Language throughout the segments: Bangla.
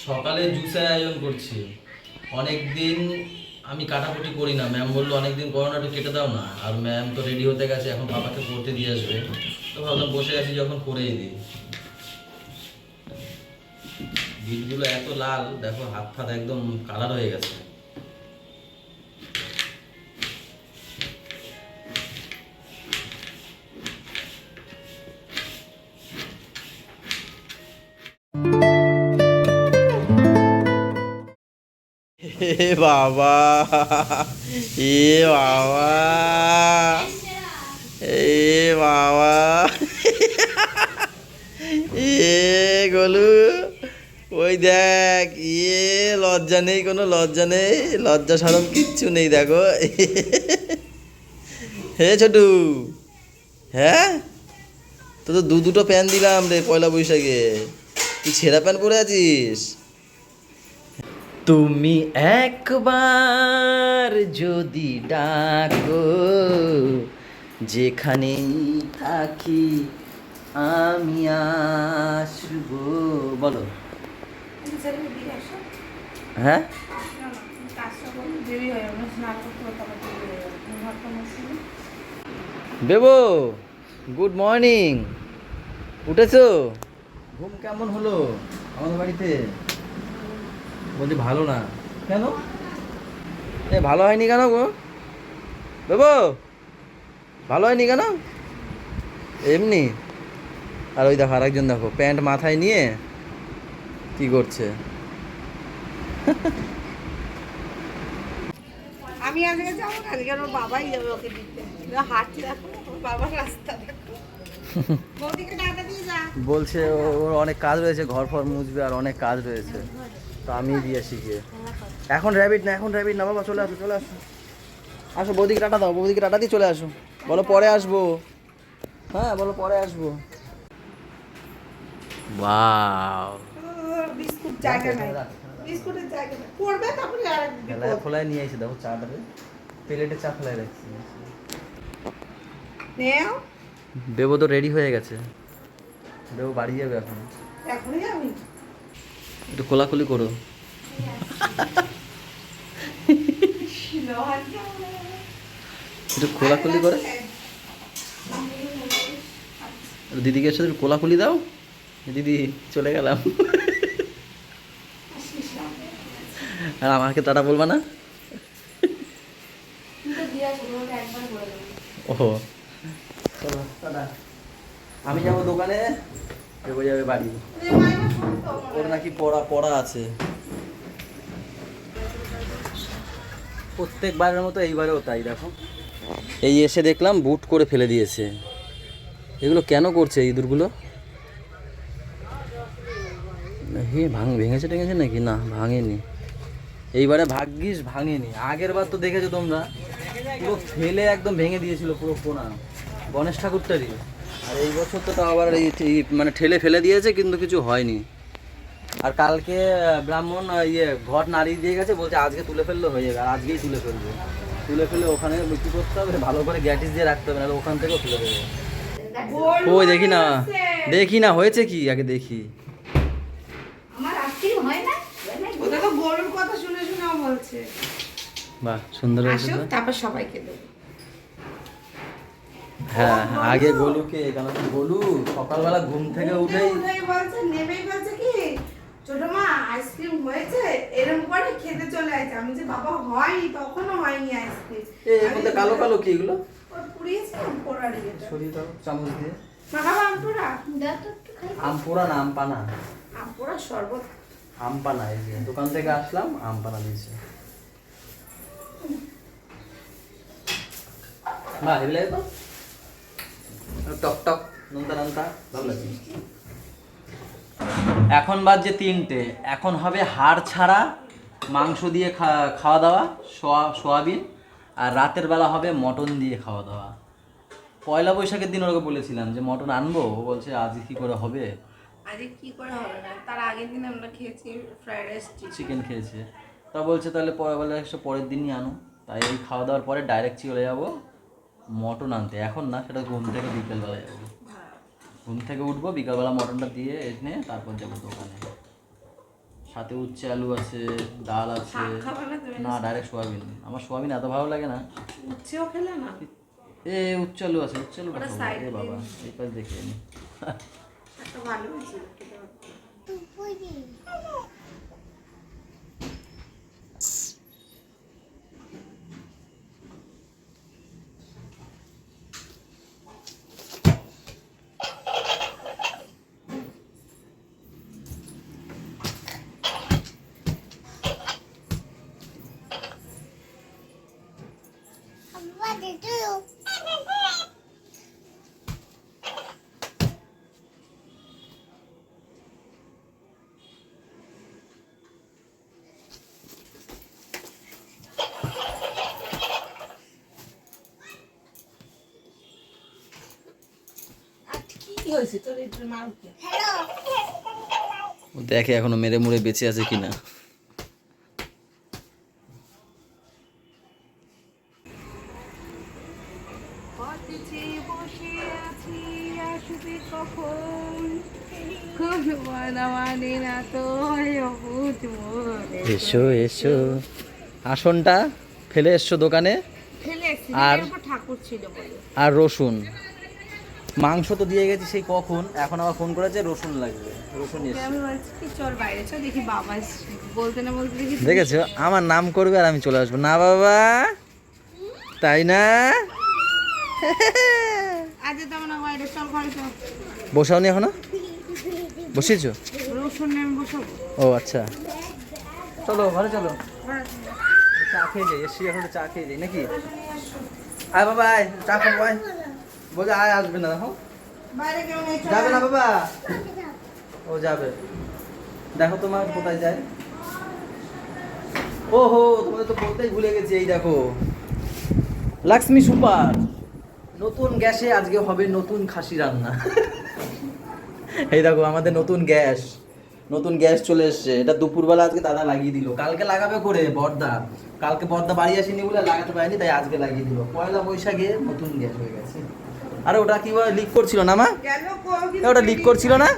সকালে জুসের আয়োজন করছি। অনেক দিন আমি কাটাকুটি করি না, ম্যাম বললো অনেকদিন করো না, একটু কেটে দাও না। আর ম্যাম তো রেডি হতে গেছে, এখন পাপাকে পড়তে দিয়ে আসবে, তো ভাবলাম বসে আছি যখন করেই দিই। বিটগুলো এত লাল, দেখো হাত ফাত একদম কালার হয়ে গেছে। এ বাবা, এ বাবা, এ বাবা, এ গোলু, ওই দেখ, লজ্জা নেই, কোনো লজ্জা নেই, লজ্জা সরম কিচ্ছু নেই, দেখো। হে ছোটু, হ্যাঁ তো তো দুটো প্যান দিলাম রে পয়লা বৈশাখে, তুই ছেঁড়া প্যান্ট পরে আছিস। তুমি একবার যদি ডাকো, যেখানেই থাকি আমি আসবো। বলো। হ্যাঁ, বেবো, গুড মর্নিং। উঠেছো? ঘুম কেমন হলো আমাদের বাড়িতে? বলছি ভালো না কেন? ভালো হয়নি কেন গো বেবো? ভালো হয়নি কেন? এমনি। আর ওই দেখো আরেকজন, দেখো প্যান্ট মাথায় নিয়ে কি করছে। আমি আজকে যাবো না, আজকে ওর বাবাই যাবে ওকে দিতে। হাঁটছে, দেখো ওর বাবার রাস্তা দেখো। বৌদিকে টাটা দিয়ে যা। বলছে ওর অনেক কাজ রয়েছে, ঘর ফর মুছবে আর অনেক কাজ রয়েছে, তো আমি দিয়ে শিখে। এখন র্যাবিট না, এখন র্যাবিট না বাবা, চলে আসো চলে আসো। আসো, বৌদিকে টাটা দাও, বৌদিকে টাটা দিয়ে চলে আসো। বলো পরে আসবো। হ্যাঁ বলো পরে আসবো। ওয়াও, বিস্কুট জায়গা নাই, বিস্কুটের জায়গা নাই, পড়বে তারপরে আর খেলায় ফলায় নিয়ে এসে দেখো চাটারে, প্লেটে চা ফেলায় রাখছি। নেও। বেবো তো রেডি হয়ে গেছে, বেবো বাড়ি যাবে এখন। এখনই যাবি? একটু খোলাখুলি করো। একটু খোলাখুলি করে, দিদিকে সাথে একটু খোলাখুলি দাও। দিদি চলে গেলাম। আর আমাকে টাটা বলবা না? ওহো, চলো টাটা। আমি যাবো দোকানে, বেবো যাবে বাড়ি। ওর নাকি পড়া পড়া আছে। প্রত্যেকবারের মতো এইবারেও তাই, দেখো এই এসে দেখলাম বুট করে ফেলে দিয়েছে। এগুলো কেন করছে ইঁদুরগুলো? হে ভেঙেছে টেঙেছে নাকি? না ভাঙেনি, এইবারে ভাগ্যিস ভাঙেনি। আগের বার তো দেখেছো তোমরা, পুরো ফেলে একদম ভেঙে দিয়েছিল পুরো কোনা, গণেশ ঠাকুরটারই। আর এই বছর তো তাও আবার মানে ঠেলে ফেলে দিয়েছে, কিন্তু কিছু হয়নি। আর কালকে ব্রাহ্মণ ঘট নাড়িয়ে দিয়ে গেছে, বলছে আজকে তুলে ফেললে হয়ে যাবে। আর আজকেই তুলে ফেলবে, তুলে ফেলে ওখানে বিক্রি করতে হবে, ভালো করে গ্যাটিস দিয়ে রাখতে হবে, নাহলে ওখান থেকেও তুলে দেবে। ওই দেখি না, দেখি না হয়েছে কি, আগে দেখি। আমার আজকেই হয় না, ওটা তো গরুর কথা শুনে শুনেও বলছে। বাহ সুন্দর হয়েছে আসো তো। তারপর সবাইকে দেবো। হ্যাঁ আগে গোলুকে, কারণ গোলু সকালবেলা ঘুম থেকে উঠেই বলছে, নেমেই বলছে কি ছোট মা আইসক্রিম হয়েছে, এরকম করে খেতে চলে আসে। আমি যে বাবা হয়নি, তখনও হয়নি আইসক্রিম। এর মধ্যে কালো কালো কি এগুলো? ওর পুড়িয়েছিলাম পোড়ার ইয়েটা। সরিয়ে দাও চামচ দিয়ে। মাখাবো আমপুরা? আম পোড়া না আম পানা? আমপুরা শরবত। আম পানা, এই যে দোকান থেকে আসলাম আম পানা দিয়েছে। বাহ হেভি লাগে তো, টক টক নোনতা নোনতা, ভালো লাগে। এখন বাজছে 3টে, এখন হবে হাড় ছাড়া মাংস দিয়ে খাওয়া দাওয়া, সোয়াবিন। আর রাতের বেলা হবে মটন দিয়ে খাওয়া দাওয়া। পয়লা বৈশাখের দিন ওকে বলেছিলাম যে মটন আনবো, ও বলছে আজকে কি করে হবে। আজকে কি করে হবে না, তার আগের দিন আমরা খেয়েছি ফ্রাইড রাইস চিকেন খেয়েছে, তা বলছে তাহলে পরের দিনই আনো। তাই এই খাওয়া দাওয়ার পরে ডাইরেক্ট চলে যাবো মটন আনতে। এখন না, সেটা ঘুম থেকে বিকেলবেলা যাবো, ঘুম থেকে উঠবো বিকালবেলা মটনটা দিয়ে এনে তারপর যাবো দোকানে। সাথে উচ্ছে আলু আছে, ডাল আছে। শাক খাবে না তুমি? না, ডাইরেক্ট সোয়াবিন। আমার সোয়াবিন এত ভালো লাগে না। উচ্ছেও খেলে না? এ উচ্ছে আলু আছে, উচ্ছে আলু ওটা খাবো। side এ বাবা, দিয়ে। এই পাশ দেখে নি। একটা ভালো হয়েছে খেতে পারবো। কি হয়েছে তোর একটু মারুকে? ও দেখে এখনো মেরে মুড়ে বেঁচে আছে কিনা। পথে বসে আছি আসবে কখন, খুব মানে না তো অভূত মনে। এসো এসো, আসনটা ফেলে এসছো দোকানে। ফেলে এসেছি, আর- এর উপর ঠাকুর ছিল বলে। আর রসুন, মাংস তো দিয়ে গেছি সেই কখন, এখন আবার ফোন করেছে রসুন লাগবে। রসুন ওকে এসছে। আমি বলছি কি চল বাইরে চল দেখি বাবা এসছে। বলতে না বলতে দেখি দেখেছো, আমার নাম করবে আর আমি চলে আসবো। না বাবা, তাই না? আজ তো না বাইরে চল ঘরে চল। বসাওনি এখনো? বসিয়েছো? রসুন আমি বসাবো। ও আচ্ছা, চলো ঘরে চলো। ঘরে চা খেয়ে যাই, এসছি এখন চা খেয়ে যাই নাকি? আয় বাবা আয়, চা খাবো আয়। বলছে আয়, আসবে না দেখো। বাইরে কেউ নেই, চল। যাবে না বাবা? ও যাবে। দেখো তোমার কোথায় যায়। ওহো, তোমাদের তো বলতেই ভুলে গেছি। এই দেখো, লাক্সমি সুপার নতুন গ্যাসে আজকে হবে নতুন খাসি রান্না। এই দেখো আমাদের নতুন গ্যাস, নতুন গ্যাস চলে এসছে। এটা দুপুরবেলা আজকে দাদা লাগিয়ে দিল। কালকে লাগাবে করে বর্দা, কালকে বর্দা বাড়ি আসেনি বলে লাগাতে পারেনি, তাই আজকে লাগিয়ে দিল। পয়লা বৈশাখে নতুন গ্যাস হয়ে গেছে। আরে ওটা কি লিক করছিল না মা? গেল কো- এ, ওটা লিক করছিল না?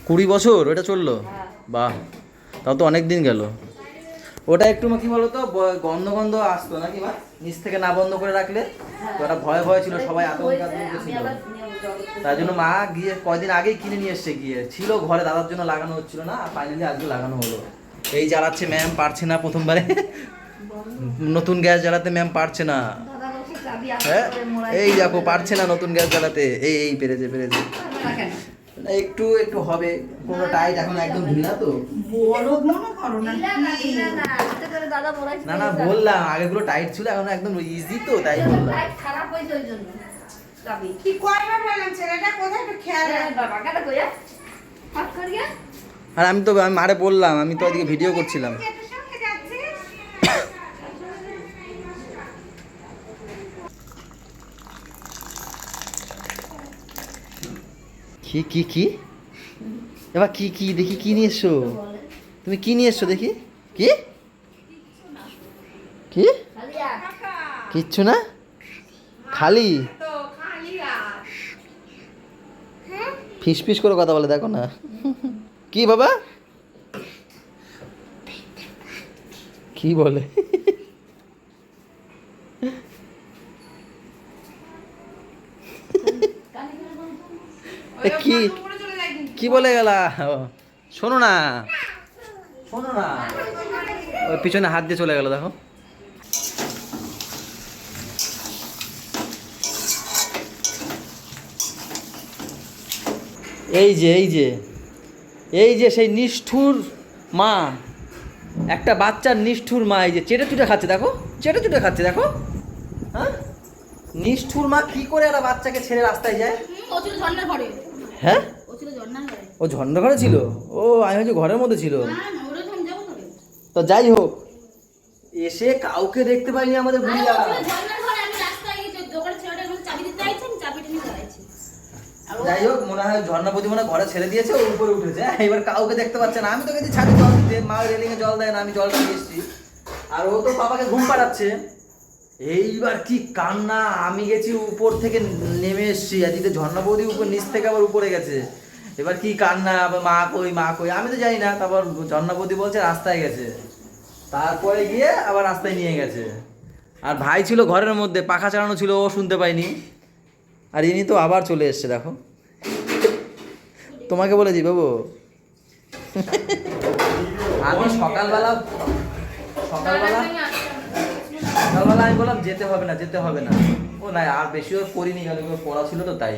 20 বছর ওটা চললো? বাহ, তাও তো অনেক দিন গেল। ওটা একটু কি বলতো, গন্ধ গন্ধ আসতো নাকি মা, নিচ থেকে না বন্ধ করে রাখলে। তো ওটা ভয় ভয় ছিল, সবাই আতঙ্কে ছিল। তাই জন্য মা গিয়ে কয়দিন আগেই কিনে নিয়ে এসছে, গিয়ে ছিল ঘরে, দাদার জন্য লাগানো হচ্ছিল না, ফাইনালি আজকে লাগানো হলো। এই জ্বালাচ্ছে ম্যাম, পারছে না প্রথমবারে। নতুন গ্যাস জ্বালাতে ম্যাম পারছে না। হ্যাঁ, এই দেখো পারছে না নতুন গ্যাস জ্বালাতে। এই এই পেরেছে পেরেছে। একটু একটু হবে, কোনো টাইট এখন একদম ঢিলা তো। বলদ মনে করো না কি? না না, বললাম আগেগুলো টাইট ছিল, এখন একদম ইজি তো, তাই বললাম। খারাপ হয়েছে ওই জন্য কি কয়বার বললাম ছেলেটা কোথায় একটু খেয়াল রাখ। আর আমি মারে বললাম, আমি তো ওইদিকে ভিডিও করছিলাম। যেটার সঙ্গে যাচ্ছিস, কি কি কি এবার কি কি দেখি, কি নিয়ে এসছো তুমি? কি নিয়ে এসছো দেখি? কি কি? কিচ্ছু না, খালি তো খালি আর ফিস ফিস করে কথা বলে, দেখো না। কি বাবা, কি বলে? এ কি উপরে চলে যায় কিন্তু। কি বলে গেলা? ও, শোনো না, শোনো না, ওই পিছনে হাত দিয়ে চলে গেল, দেখো। এই যে এই যে এই যে সেই নিষ্ঠুর মা, একটা বাচ্চার নিষ্ঠুর মা, এই যে চেটে চুটে খাচ্ছে, দেখো চেটে চুটে খাচ্ছে, দেখো। হ্যাঁ, নিষ্ঠুর মা কি করে একটা বাচ্চাকে ছেড়ে রাস্তায় যায়? ও ছিল ঝর্ণার ঘরে, হ্যাঁ, ও ছিল ঝর্ণার ঘরে। ও ঝন্ড ঘরে ছিল? ও, আমি হচ্ছে ঘরের মধ্যে ছিল। না না, ওরা যখন যাবো তবে তো যাই হোক, এসে কাউকে দেখতে পাইনি আমাদের আরে বুড়িয়া। ও ছিল ঝর্ণার ঘরে, আমি রাস্তায় গিয়ে দোকানে ছেলেটা এখন চাবি দিতে আইছি, আমি চাবিটা নিয়ে দাঁড়াইছি। যাই হোক, মনে হয় ঝর্ণাপতি মনে হয় ঘরে ছেড়ে দিয়েছে, ও উপরে উঠেছে। হ্যাঁ, এবার কাউকে দেখতে পাচ্ছে না। আমি তো গেছি ছাদে জল দিতে, মা রেলিং এ জল দেয় না, আমি জলটা নিয়ে এসেছি। আর ও তো বাবাকে ঘুম পাড়াচ্ছে। এইবার কি কান্না, আমি গেছি উপর থেকে নেমে এসছি, আজকে ঝর্ণা বৌদি উপর নিচ থেকে আবার উপরে গেছে। এবার কি কান্না, আবার মা কই মা কই, আমি তো জানি না। তারপর ঝর্ণা বৌদি বলছে রাস্তায় গেছে, তারপরে গিয়ে আবার রাস্তায় নিয়ে গেছে। আর ভাই ছিল ঘরের মধ্যে, পাখা চালানো ছিল, ও শুনতে পাইনি। আর ইনি তো আবার চলে এসছে, দেখো। তোমাকে বলেছি বাবু, আমি সকালবেলা আমি বললাম যেতে হবে না যেতে হবে না। ও না, আর বেশিও করিনি, কেন পড়া ছিল তো তাই।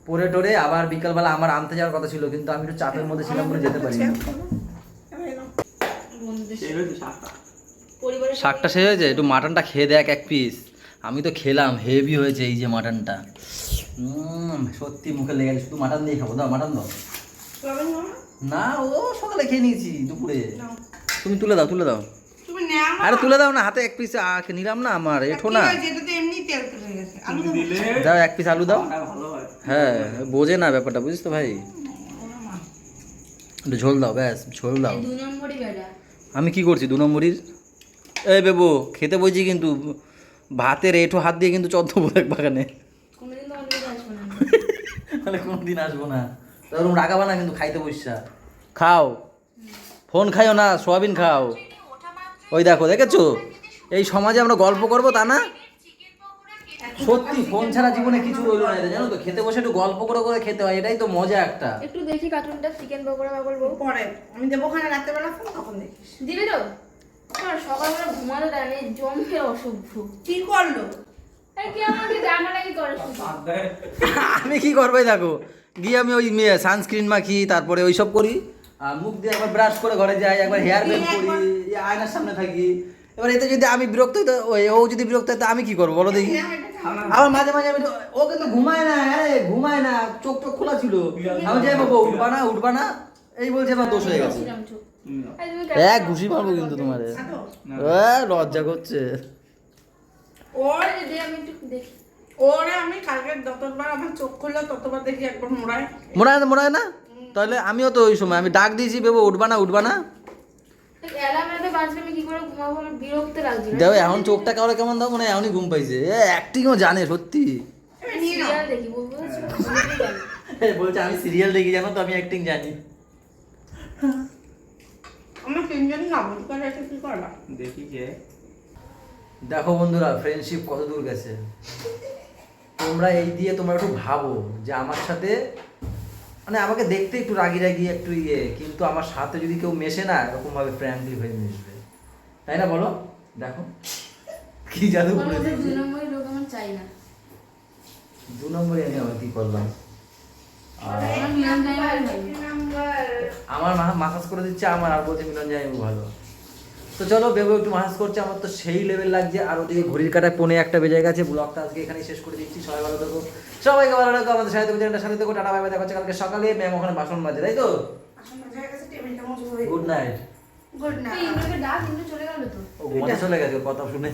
পড়ে টোরে আবার বিকালবেলা আমার আনতে যাওয়ার কথা ছিল, কিন্তু আমি একটু চাপের মধ্যে ছিলাম বলে যেতে পারিনি। শাকটা শেষ হয়েছে, একটু মাটনটা খেয়ে দেখ এক পিস। আমি তো খেলাম, হেভি হয়েছে এই যে মাটনটা। সত্যি মুখে লেগে গেছে। শুধু মাটন দিয়ে খাবো, দাও মাটন দাও। না, ও সকালে খেয়ে নিয়েছি দুপুরে। তুমি তুলে দাও তুলে দাও। আরে তুলে দাও না, হাতে এক পিস নিলাম না, আমার এঠো না। দাও এক পিস আলু দাও। হ্যাঁ, বোঝে না ব্যাপারটা, বুঝিস তো ভাই। একটু ঝোল দাও, ব্যাস ঝোল দাও। আমি কি করছি 2 নম্বরই? এই বেবু খেতে বইছি, কিন্তু ভাতের এঠো হাত দিয়ে কিন্তু চদ্দ বলে বাগানে। তাহলে কোনদিন আসবো না, ওরকম রাগাবা না কিন্তু, খাইতে বসছা। খাও, ফোন খাইও না, সোয়াবিন খাও। ওই দেখো, দেখেছো এই সমাজে আমরা গল্প করবো তা না? সত্যি ফোন ছাড়া জীবনে কিছু রইলো না, জানো তো। খেতে বসে একটু গল্প করে করে খেতে হয়, এটাই তো মজা একটা। একটু দেখি কার্টুনটা, চিকেন পকোড়া বলবো পরে আমি দেবো ওখানে রাত্রেবেলা ফোন, তখন দেখিস। দিবি তো? আমার সকালবেলা ঘুমাতে দেয় না, জমে অসভ্য। কি করলো? এই কি আমাকে ডাকাডাকি করে শুধু। আমি কি করবো, এই দেখো গিয়ে আমি ওই সানস্ক্রিন মাখি, তারপরে ওইসব করি, আর মুখ দিয়ে একবার ব্রাশ করে ঘরে যাই, একবার হেয়ার ব্যান্ড করি, আয়নার সামনে থাকি। এবার এতে যদি আমি বিরক্ত হইতো, ও যদি বিরক্ত হইতো, আমি কি করবো বলো দেখি? আবার মাঝে মাঝে আমি ও কিন্তু ঘুমায় না, আরে ঘুমায় না, চোখ টোক খোলা ছিল। আমি যাই বাবু উঠবা না এই বলছে, আমার দোষ হয়ে গেছে। এক ঘুষি মারবো কিন্তু তোমারে, লজ্জা করছে। ওর আমি একটু দেখি। ওরে আমি কালকে যতবার আমার চোখ খুললো ততবার দেখি একবার মোড়ায় না। তাহলে আমিও তো ওই সময় আমি ডাক দিয়েছি, বেবো উঠবা না। দেখো এখন চোখটা কাউরে কেমন দাও, মনে হয় এখনই ঘুম পাইছে। অ্যাক্টিংও জানে সত্যি। বলছে আমি সিরিয়াল দেখি, জানো তো আমি অ্যাক্টিং জানি। আমরা তিনজনই না বলতে পারি, এটা কি করলা দেখি কে। দেখো বন্ধুরা, ফ্রেন্ডশিপ কত দূর গেছে। তোমরা এই দিয়ে তোমরা একটু ভাবো যে আমার সাথে, মানে আমাকে দেখতে একটু রাগি একটু কিন্তু আমার সাথে যদি কেউ মেশে না, এরকম ভাবে ফ্র্যাঙ্কলি হয়ে মিশবে, তাই না বলো? দেখো কি জাদু করে দিয়েছি। 2 নম্বরের লোক আমার চাই না। 2 নম্বরে আমি আবার কি করলাম? আমার মাসাজ করে দিচ্ছে আমার, আর বলছে মিলন যাই ভালো। তো চলো, বেবু একটু মাসাজ করছে, আমার তো সেই লেভেল লাগছে। আর ওদিকে ঘড়ির কাটায় 1:45 বেজে গেছে। ব্লগটা আজকে এখানেই শেষ করে দিচ্ছি। সবাই ভালো থাকো, সবাইকে ভালো রাখো, আমাদের সাথে থাকো। টাটা বাই বাই, দেখা হচ্ছে কালকে সকালে। ম্যাম ওখানে বাসন মাজে, তাই তো? Good night. গুড এই নাইট। ইন্দ্রকে ডাক, ইন্দ্র চলে গেল তো। ও ঘুমাতে চলে গেছে, ওর কথা শুনে।